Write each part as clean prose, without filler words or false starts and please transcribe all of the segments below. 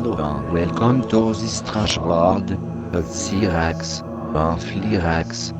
Hello and welcome to this strange world of Syrax and Flirax.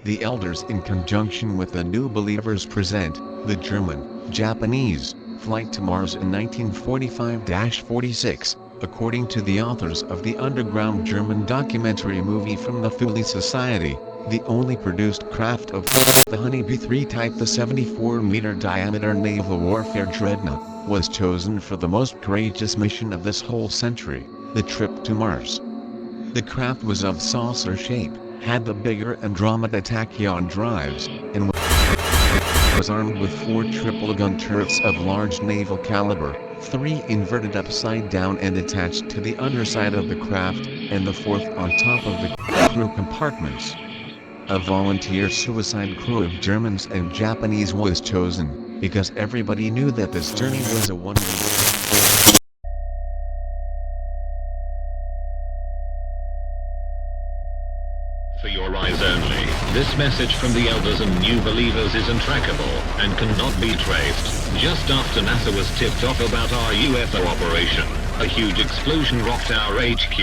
The elders in conjunction with the new believers present the German-Japanese flight to Mars in 1945-46, according to the authors of the underground German documentary movie from the Thule Society. The only produced craft of the Haunebu 3 type, the 74-meter diameter naval warfare dreadnought, was chosen for the most courageous mission of this whole century, the trip to Mars. The craft was of saucer shape, had the bigger Andromeda tachyon drives, and was armed with 4 triple-gun turrets of large naval caliber, 3 inverted upside down and attached to the underside of the craft, and the 4th on top of the crew compartments. A volunteer suicide crew of Germans and Japanese was chosen, because everybody knew that this journey was a one-way. For your eyes only, this message from the elders and new believers is untrackable and cannot be traced. Just after NASA was tipped off about our UFO operation, a huge explosion rocked our HQ.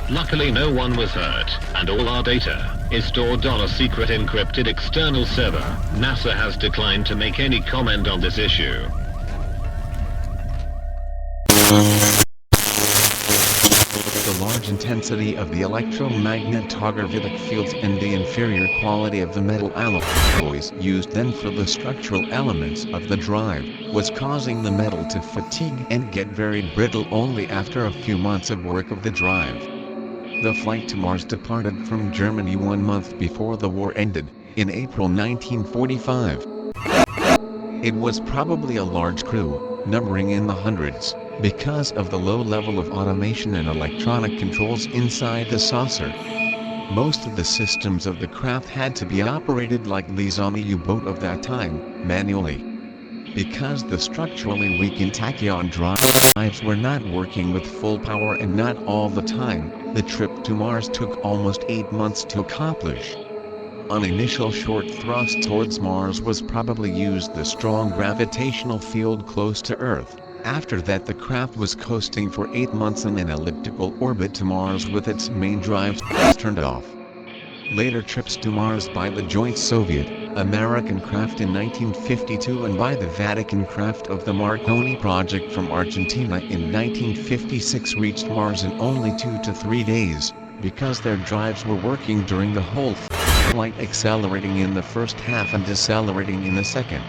Luckily no one was hurt, and all our data is stored on a secret encrypted external server. NASA has declined to make any comment on this issue. The large intensity of the electro-magnetogravitic fields and the inferior quality of the metal alloys used then for the structural elements of the drive was causing the metal to fatigue and get very brittle only after a few months of work of the drive. The flight to Mars departed from Germany 1 month before the war ended, in April 1945. It was probably a large crew, numbering in the hundreds, because of the low level of automation and electronic controls inside the saucer. Most of the systems of the craft had to be operated like these on the U-boat of that time, manually. Because the structurally weakened tachyon drives were not working with full power and not all the time, the trip to Mars took almost 8 months to accomplish. An initial short thrust towards Mars was probably used the strong gravitational field close to Earth. After that the craft was coasting for 8 months in an elliptical orbit to Mars with its main drives turned off. Later trips to Mars by the joint Soviet-American craft in 1952 and by the Vatican craft of the Marconi project from Argentina in 1956 reached Mars in only 2 to 3 days, because their drives were working during the whole flight, accelerating in the first half and decelerating in the second.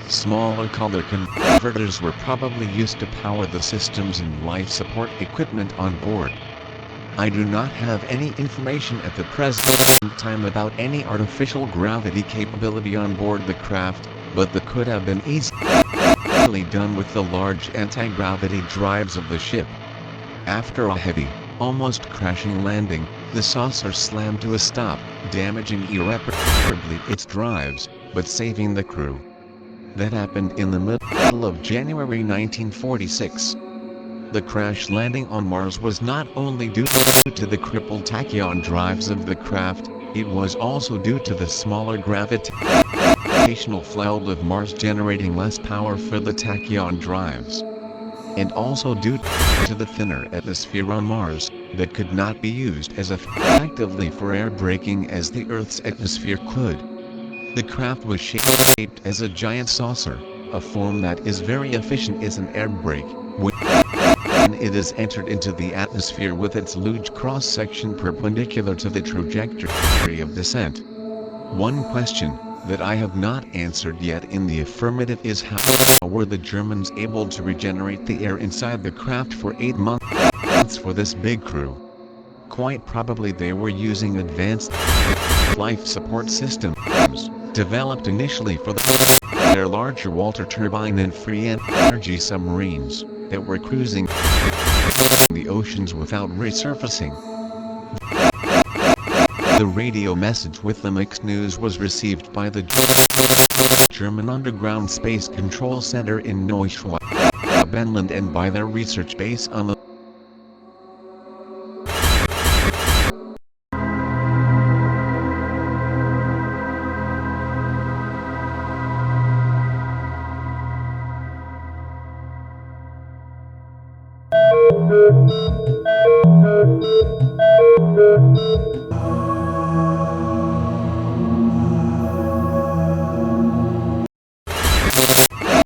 Smaller color converters were probably used to power the systems and life support equipment on board. I do not have any information at the present time about any artificial gravity capability on board the craft, but that could have been easily done with the large anti-gravity drives of the ship. After a heavy, almost crashing landing, the saucer slammed to a stop, damaging irreparably its drives, but saving the crew. That happened in the middle of January 1946. The crash landing on Mars was not only due to the crippled tachyon drives of the craft, it was also due to the smaller gravitational field of Mars generating less power for the tachyon drives. And also due to the thinner atmosphere on Mars, that could not be used as effectively for air braking as the Earth's atmosphere could. The craft was shaped as a giant saucer, a form that is very efficient as an air brake when it is entered into the atmosphere with its luge cross-section perpendicular to the trajectory of descent. One question that I have not answered yet in the affirmative is how were the Germans able to regenerate the air inside the craft for 8 months for this big crew? Quite probably they were using advanced life support systems, developed initially for their larger water turbine and free energy submarines that were cruising the the oceans without resurfacing. The radio message with the mixed news was received by the German Underground Space Control Center in Neuschwabenland and by their research base on the